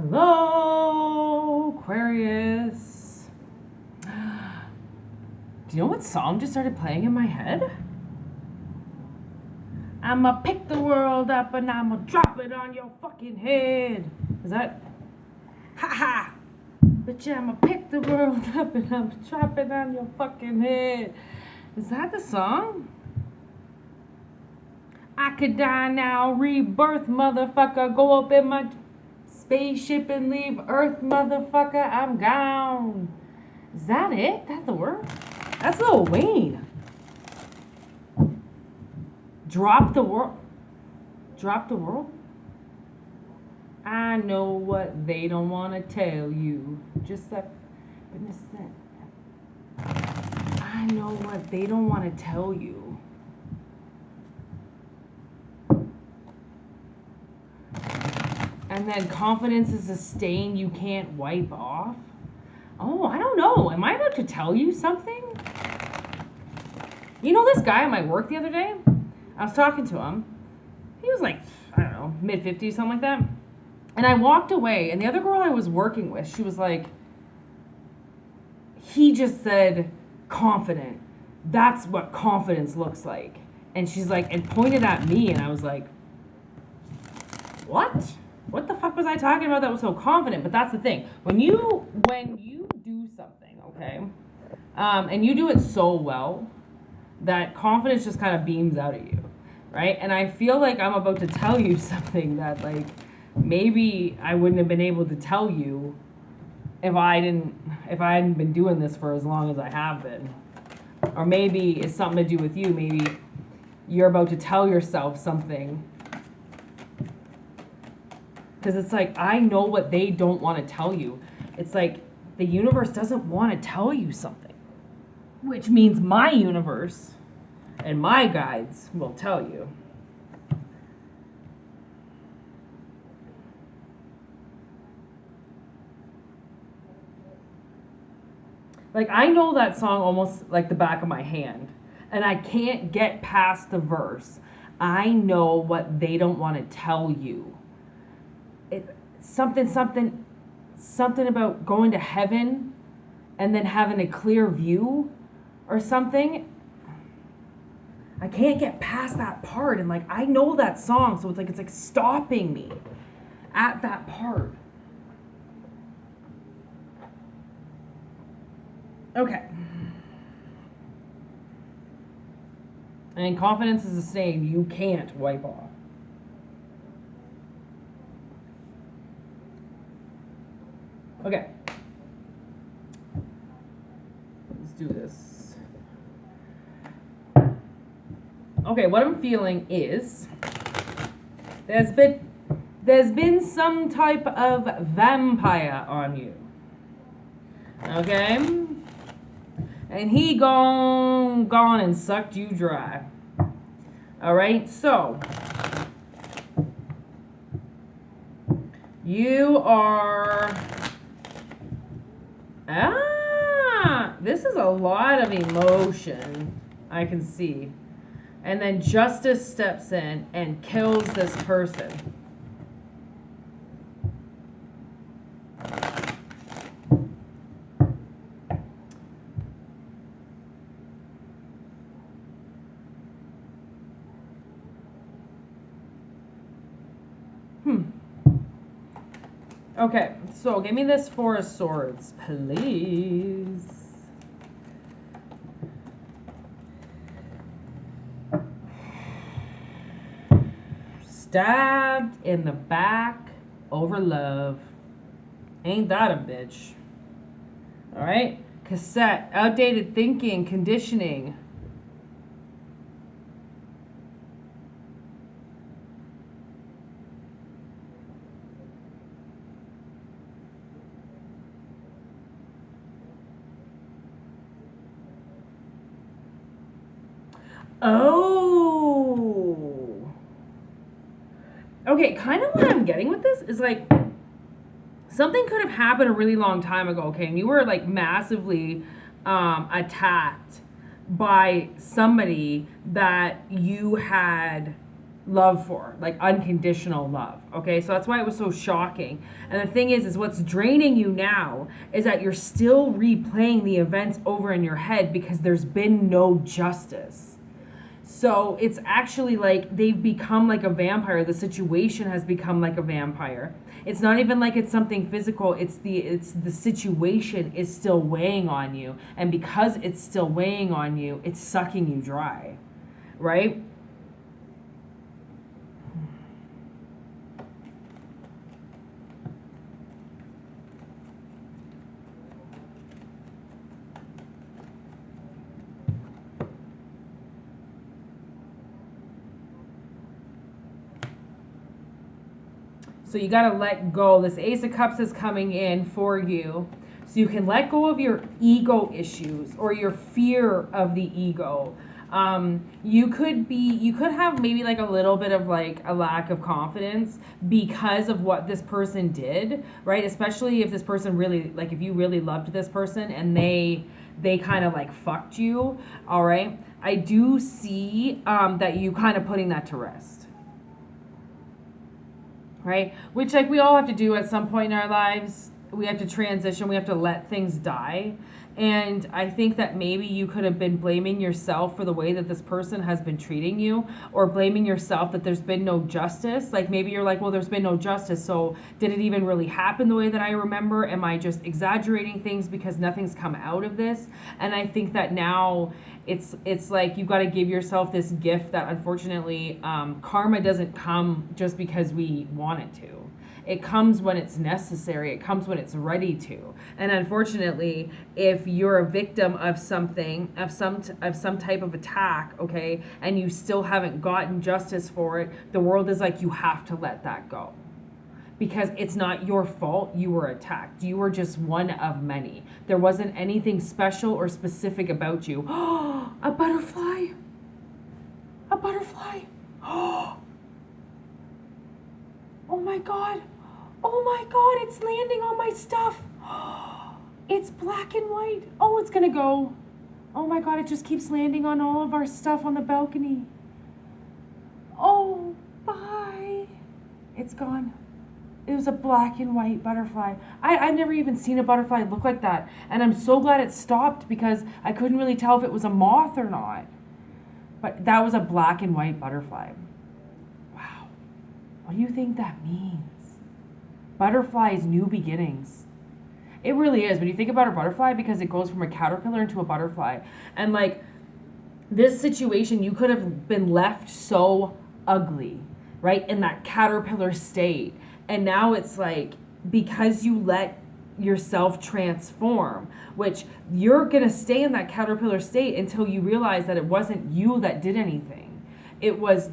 Hello, Aquarius. Do you know what song just started playing in my head? I'ma pick the world up and I'ma drop it on your fucking head. Is that? Ha ha! But yeah, I'ma pick the world up and I'ma drop it on your fucking head. Is that the song? I could die now, rebirth, motherfucker. Go up in my spaceship and leave Earth, motherfucker. I'm gone. Is that it? That's the word? That's Lil Wayne. Drop the world. Drop the world? I know what they don't want to tell you. Just like, I know what they don't want to tell you. And then confidence is a stain you can't wipe off. Oh, I don't know. Am I about to tell you something? You know this guy at my work the other day? I was talking to him. He was like, I don't know, mid-50s, something like that. And I walked away, and the other girl I was working with, she was like, he just said confident. That's what confidence looks like. And she's like, and pointed at me, and I was like, what? What the fuck was I talking about that was so confident? But that's the thing. When you do something, okay, and you do it so well, that confidence just kind of beams out of you, right? And I feel like I'm about to tell you something that, like, maybe I wouldn't have been able to tell you if I hadn't been doing this for as long as I have been. Or maybe it's something to do with you. Maybe you're about to tell yourself something. Because it's like, I know what they don't want to tell you. It's like the universe doesn't want to tell you something. Which means my universe and my guides will tell you. Like, I know that song almost like the back of my hand. And I can't get past the verse. I know what they don't want to tell you. Something about going to heaven and then having a clear view or something. I can't get past that part. And, like, I know that song. So it's like stopping me at that part. Okay. And confidence is a stain you can't wipe off. Okay. Let's do this. Okay, what I'm feeling is there's been some type of vampire on you. Okay? And he gone and sucked you dry. Alright, so you are this is a lot of emotion, I can see. And then justice steps in and kills this person. Okay, so give me this Four of Swords, please. Stabbed in the back over love. Ain't that a bitch? Alright? Cassette, outdated thinking, conditioning. Oh. Okay, kind of what I'm getting with this is like something could have happened a really long time ago, okay? And you were like massively attacked by somebody that you had love for, like unconditional love. Okay, so that's why it was so shocking. And the thing is what's draining you now is that you're still replaying the events over in your head because there's been no justice. So it's actually like they've become like a vampire. The situation has become like a vampire. It's not even like it's something physical. It's the situation is still weighing on you, and because it's still weighing on you, it's sucking you dry, right? So you got to let go. This Ace of Cups is coming in for you. So you can let go of your ego issues or your fear of the ego. You could have maybe like a little bit of like a lack of confidence because of what this person did, right? Especially if this person really, like if you really loved this person and they kind of like fucked you, all right? I do see that you kind of putting that to rest. Right? Which like we all have to do at some point in our lives. We have to transition. We have to let things die. And I think that maybe you could have been blaming yourself for the way that this person has been treating you, or blaming yourself that there's been no justice. Like maybe you're like, well, there's been no justice. So did it even really happen the way that I remember? Am I just exaggerating things because nothing's come out of this? And I think that now it's like you've got to give yourself this gift that unfortunately karma doesn't come just because we want it to. It comes when it's necessary. It comes when it's ready to. And unfortunately, if you're a victim of something, of some type of attack, okay, and you still haven't gotten justice for it, the world is like, you have to let that go. Because it's not your fault you were attacked. You were just one of many. There wasn't anything special or specific about you. Oh, a butterfly. A butterfly. Oh my God. Oh my God, it's landing on my stuff. It's black and white. Oh, it's gonna go. Oh my God, it just keeps landing on all of our stuff on the balcony. Oh, bye. It's gone. It was a black and white butterfly. I've never even seen a butterfly look like that. And I'm so glad it stopped because I couldn't really tell if it was a moth or not. But that was a black and white butterfly. Wow. What do you think that means? Butterflies, new beginnings. It really is. When you think about a butterfly, because it goes from a caterpillar into a butterfly. And like this situation, you could have been left so ugly, right? In that caterpillar state. And now it's like, because you let yourself transform, which you're going to stay in that caterpillar state until you realize that it wasn't you that did anything. It was,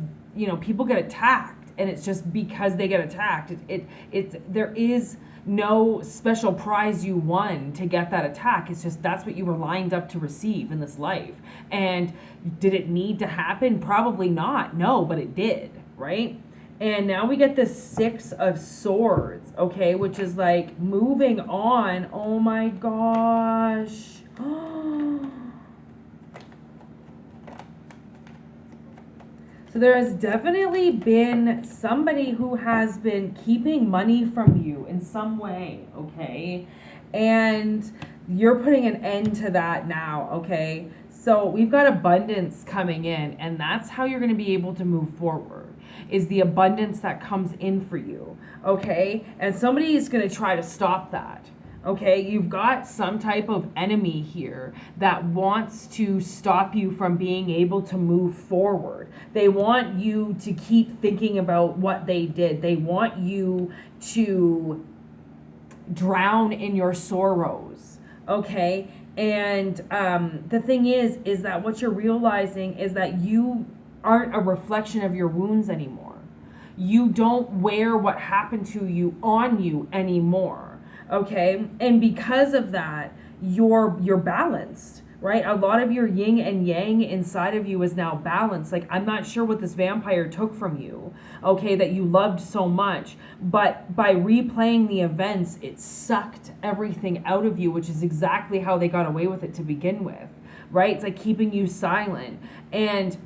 people get attacked. And it's just because they get attacked. There is no special prize you won to get that attack. It's just that's what you were lined up to receive in this life. And did it need to happen? Probably not. No, but it did, right? And now we get the 6 of Swords, okay, which is like moving on. Oh my gosh. So there has definitely been somebody who has been keeping money from you in some way, okay? And you're putting an end to that now, okay? So we've got abundance coming in, and that's how you're going to be able to move forward, is the abundance that comes in for you, okay? And somebody is going to try to stop that. Okay, you've got some type of enemy here that wants to stop you from being able to move forward. They want you to keep thinking about what they did. They want you to drown in your sorrows. Okay, and the thing is that what you're realizing is that you aren't a reflection of your wounds anymore. You don't wear what happened to you on you anymore. Okay, and because of that, you're balanced, right? A lot of your yin and yang inside of you is now balanced. Like, I'm not sure what this vampire took from you, okay, that you loved so much, but by replaying the events, it sucked everything out of you, which is exactly how they got away with it to begin with, right? It's like keeping you silent. And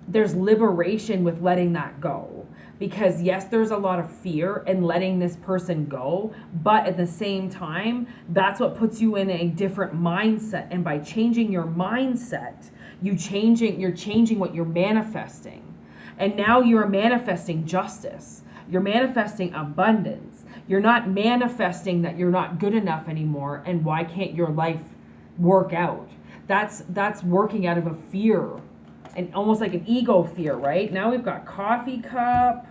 there's liberation with letting that go. Because yes, there's a lot of fear in letting this person go, but at the same time, that's what puts you in a different mindset. And by changing your mindset, you're changing what you're manifesting. And now you're manifesting justice. You're manifesting abundance. You're not manifesting that you're not good enough anymore and why can't your life work out. That's working out of a fear, and almost like an ego fear, right? Now we've got coffee cup.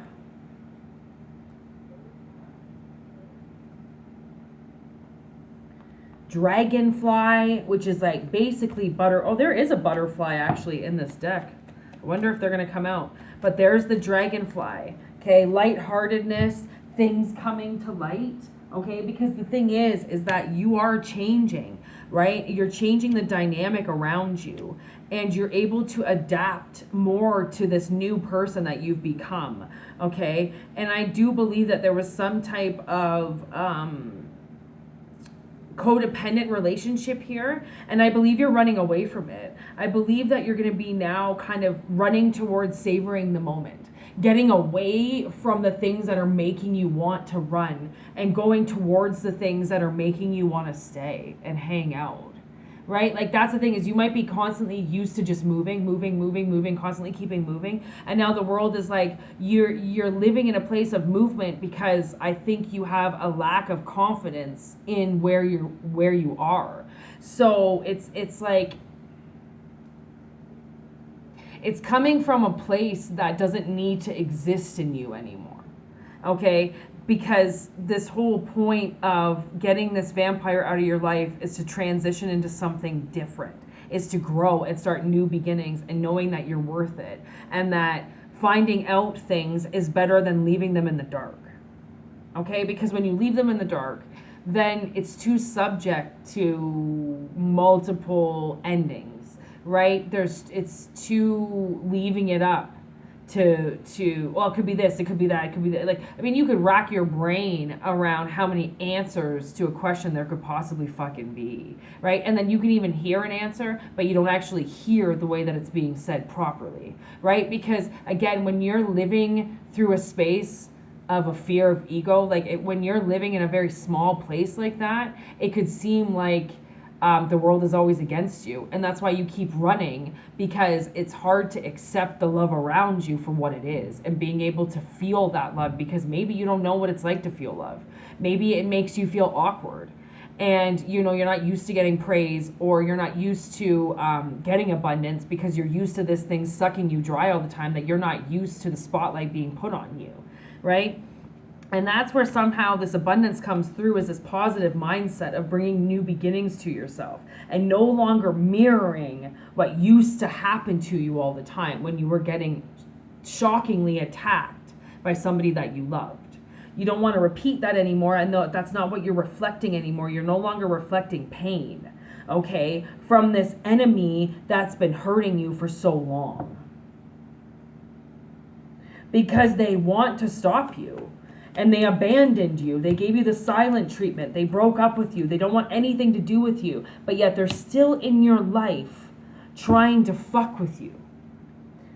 Dragonfly, which is like basically butter. Oh, there is a butterfly actually in this deck. I wonder if they're going to come out. But there's the dragonfly. Okay, lightheartedness, things coming to light. Okay, because the thing is that you are changing, right? You're changing the dynamic around you, and you're able to adapt more to this new person that you've become. Okay, and I do believe that there was some type of codependent relationship here, and I believe you're running away from it. I believe that you're going to be now kind of running towards savoring the moment, getting away from the things that are making you want to run and going towards the things that are making you want to stay and hang out. Right? Like that's the thing, is you might be constantly used to just moving, constantly keeping moving. And now the world is like, you're living in a place of movement because I think you have a lack of confidence in where you are. So it's like, it's coming from a place that doesn't need to exist in you anymore. Okay? Because this whole point of getting this vampire out of your life is to transition into something different, is to grow and start new beginnings and knowing that you're worth it, and that finding out things is better than leaving them in the dark. Okay? Because when you leave them in the dark, then it's too subject to multiple endings, right? It's too leaving it up to well, it could be this, it could be that, it could be that. Like, I mean, you could rack your brain around how many answers to a question there could possibly fucking be, right? And then you can even hear an answer, but you don't actually hear the way that it's being said properly, right? Because again, when you're living through a space of a fear of ego, like when you're living in a very small place like that, it could seem like the world is always against you. And that's why you keep running, because it's hard to accept the love around you for what it is and being able to feel that love, because maybe you don't know what it's like to feel love. Maybe it makes you feel awkward, and you're not used to getting praise, or you're not used to getting abundance because you're used to this thing sucking you dry all the time, that you're not used to the spotlight being put on you, right? And that's where somehow this abundance comes through, is this positive mindset of bringing new beginnings to yourself and no longer mirroring what used to happen to you all the time when you were getting shockingly attacked by somebody that you loved. You don't want to repeat that anymore, and that's not what you're reflecting anymore. You're no longer reflecting pain, okay, from this enemy that's been hurting you for so long. Because they want to stop you. And they abandoned you. They gave you the silent treatment. They broke up with you. They don't want anything to do with you. But yet they're still in your life trying to fuck with you.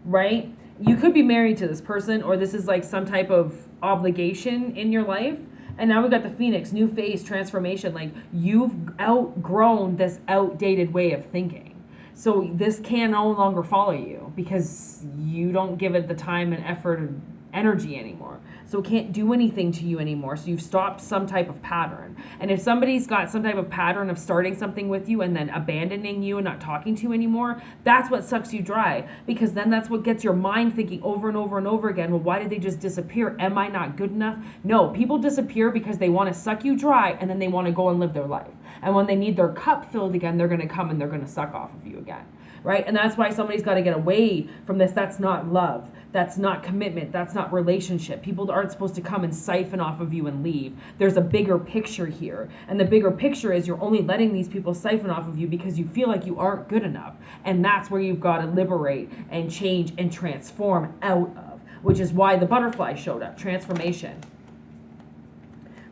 Right? You could be married to this person, or this is like some type of obligation in your life. And now we got the Phoenix, new phase, transformation. Like, you've outgrown this outdated way of thinking. So this can no longer follow you because you don't give it the time and effort and energy anymore. So it can't do anything to you anymore. So you've stopped some type of pattern. And if somebody's got some type of pattern of starting something with you and then abandoning you and not talking to you anymore, that's what sucks you dry. Because then that's what gets your mind thinking over and over and over again, well, why did they just disappear? Am I not good enough? No, people disappear because they want to suck you dry, and then they want to go and live their life. And when they need their cup filled again, they're going to come and they're going to suck off of you again. Right? And that's why somebody's got to get away from this. That's not love. That's not commitment. That's not relationship. People aren't supposed to come and siphon off of you and leave. There's a bigger picture here. And the bigger picture is you're only letting these people siphon off of you because you feel like you aren't good enough. And that's where you've got to liberate and change and transform out of, which is why the butterfly showed up, transformation.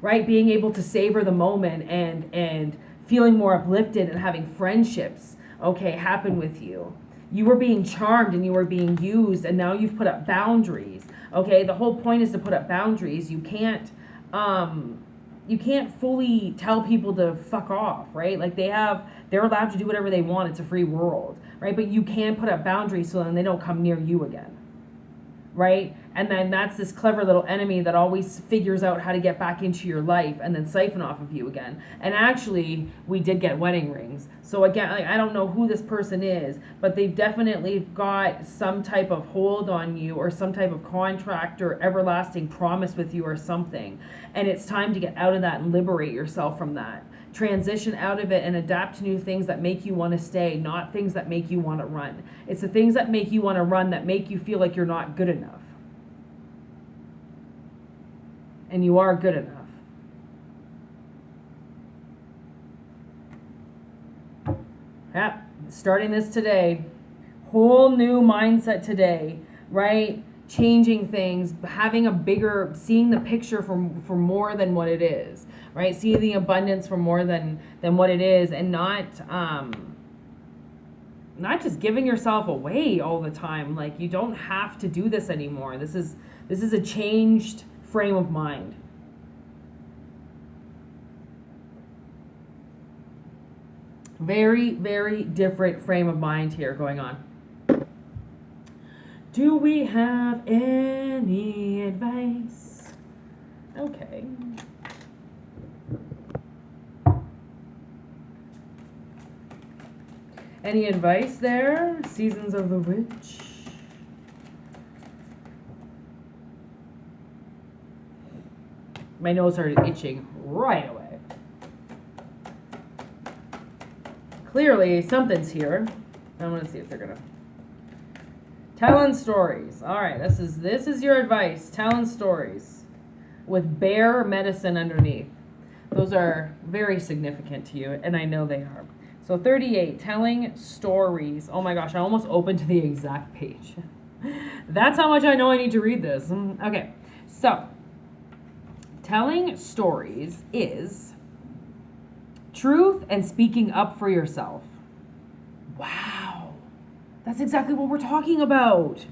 Right? Being able to savor the moment and feeling more uplifted and having friendships, okay, happen with you. You were being charmed and you were being used, and now you've put up boundaries. Okay, the whole point is to put up boundaries. You can't fully tell people to fuck off, right? Like they're allowed to do whatever they want. It's a free world, right? But you can put up boundaries so then they don't come near you again, right? And then that's this clever little enemy that always figures out how to get back into your life and then siphon off of you again. And actually, we did get wedding rings. So again, like, I don't know who this person is, but they've definitely got some type of hold on you or some type of contract or everlasting promise with you or something. And it's time to get out of that and liberate yourself from that. Transition out of it and adapt to new things that make you want to stay, not things that make you want to run. It's the things that make you want to run that make you feel like you're not good enough. And you are good enough. Yeah, starting this today. Whole new mindset today, right? Changing things, having a bigger, seeing the picture for more than what it is, right? Seeing the abundance for more than what it is, and not just giving yourself away all the time. Like, you don't have to do this anymore. This is a changed frame of mind. Very, very different frame of mind here going on. Do we have any advice? Okay. Any advice there? Seasons of the Witch. My nose started itching right away. Clearly, something's here. I want to see if they're gonna. Telling stories. All right, this is your advice. Telling stories with bear medicine underneath. Those are very significant to you, and I know they are. So 38, telling stories. Oh my gosh, I almost opened to the exact page. That's how much I know I need to read this. Okay, so telling stories is truth and speaking up for yourself. Wow. That's exactly what we're talking about.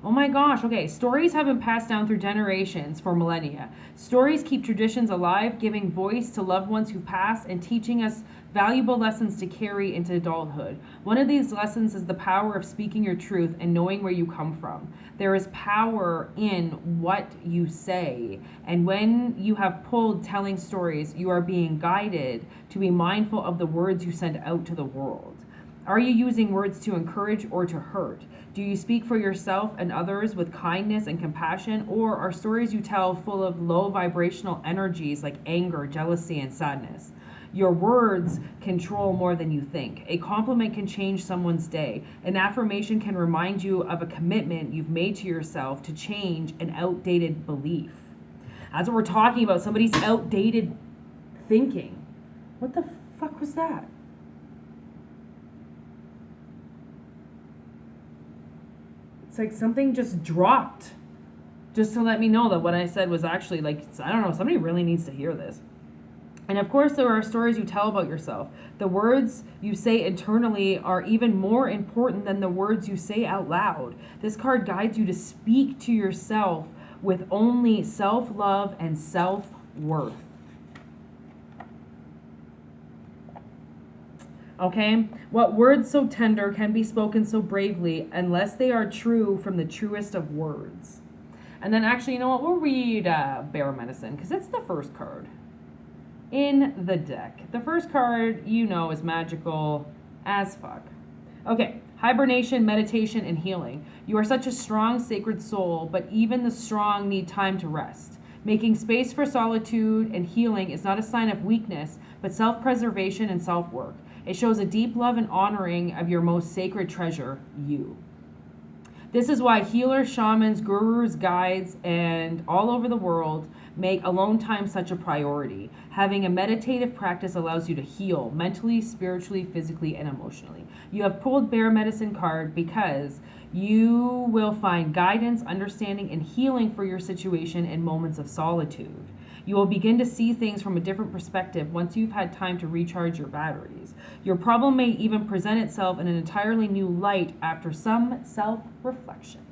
Oh my gosh. Okay. Stories have been passed down through generations for millennia. Stories keep traditions alive, giving voice to loved ones who passed and teaching us valuable lessons to carry into adulthood. One of these lessons is the power of speaking your truth and knowing where you come from. There is power in what you say. And when you have pulled telling stories, you are being guided to be mindful of the words you send out to the world. Are you using words to encourage or to hurt? Do you speak for yourself and others with kindness and compassion, or are stories you tell full of low vibrational energies like anger, jealousy, and sadness? Your words control more than you think. A compliment can change someone's day. An affirmation can remind you of a commitment you've made to yourself to change an outdated belief. That's what we're talking about, somebody's outdated thinking. What the fuck was that? It's like something just dropped, just to let me know that what I said was actually, like, I don't know, somebody really needs to hear this. And of course, there are stories you tell about yourself. The words you say internally are even more important than the words you say out loud. This card guides you to speak to yourself with only self-love and self-worth. Okay? What words so tender can be spoken so bravely unless they are true from the truest of words? And then actually, you know what? We'll read Bear Medicine because it's the first card in the deck. The first card, you know, is magical as fuck. Okay. Hibernation, meditation, and healing. You are such a strong, sacred soul, but even the strong need time to rest. Making space for solitude and healing is not a sign of weakness, but self-preservation and self-work. It shows a deep love and honoring of your most sacred treasure, you. This is why healers, shamans, gurus, guides, and all over the world make alone time such a priority. Having a meditative practice allows you to heal mentally, spiritually, physically, and emotionally. You have pulled Bear Medicine card because you will find guidance, understanding, and healing for your situation in moments of solitude. You will begin to see things from a different perspective once you've had time to recharge your batteries. Your problem may even present itself in an entirely new light after some self-reflection.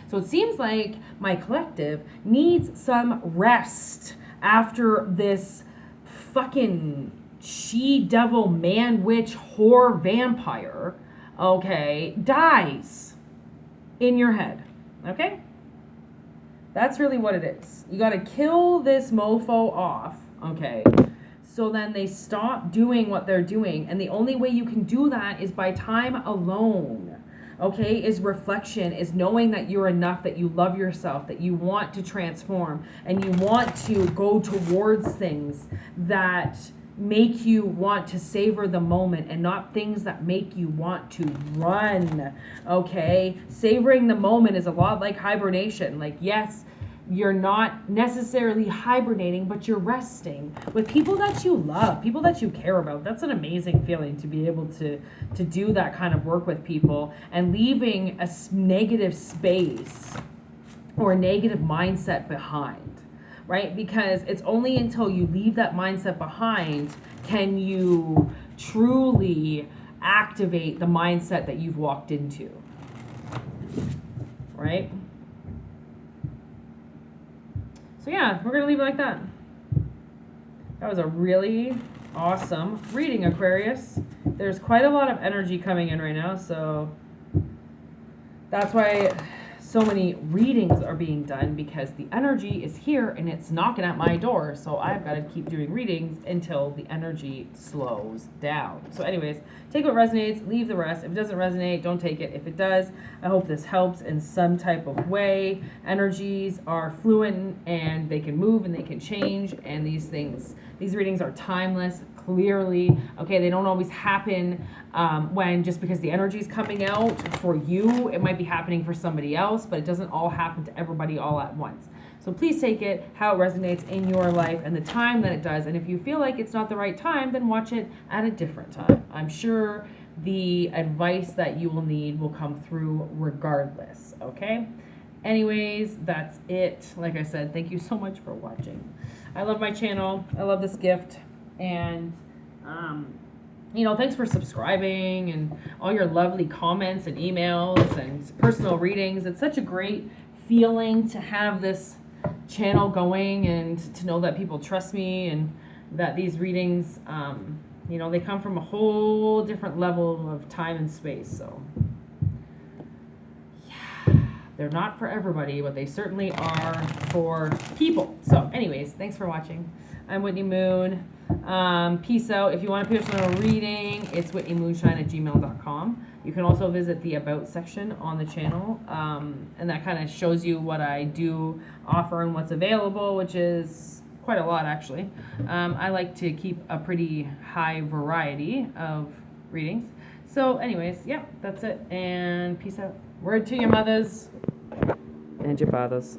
So it seems like my collective needs some rest after this fucking she-devil, man-witch, whore, vampire, okay, dies in your head, okay? That's really what it is. You got to kill this mofo off, okay? So then they stop doing what they're doing. And the only way you can do that is by time alone, okay? Is reflection, is knowing that you're enough, that you love yourself, that you want to transform, and you want to go towards things that make you want to savor the moment and not things that make you want to run, okay? Savoring the moment is a lot like hibernation. Like, yes, you're not necessarily hibernating, but you're resting with people that you love, people that you care about. That's an amazing feeling, to be able to do that kind of work with people and leaving a negative space or a negative mindset behind. Right? Because it's only until you leave that mindset behind can you truly activate the mindset that you've walked into. Right? So yeah, we're going to leave it like that. That was a really awesome reading, Aquarius. There's quite a lot of energy coming in right now, so that's why so many readings are being done, because the energy is here and it's knocking at my door. So I've got to keep doing readings until the energy slows down. So anyways, take what resonates, leave the rest. If it doesn't resonate, don't take it. If it does, I hope this helps in some type of way. Energies are fluent and they can move and they can change. And these readings are timeless, clearly. Okay, they don't always happen when just because the energy is coming out for you. It might be happening for somebody else, but it doesn't all happen to everybody all at once. So please take it how it resonates in your life and the time that it does. And if you feel like it's not the right time, then watch it at a different time. I'm sure the advice that you will need will come through regardless, okay? Anyways, that's it. Like I said, thank you so much for watching. I love my channel. I love this gift. And, thanks for subscribing and all your lovely comments and emails and personal readings. It's such a great feeling to have this channel going and to know that people trust me and that these readings, they come from a whole different level of time and space. So, yeah, they're not for everybody, but they certainly are for people. So, anyways, thanks for watching. I'm Whitney Moon. Peace out. If you want a personal reading, it's whitneymoonshine@gmail.com. You can also visit the About section on the channel, and that kind of shows you what I do offer and what's available, which is quite a lot, actually. I like to keep a pretty high variety of readings. So anyways, yeah, that's it, and peace out. Word to your mothers and your fathers.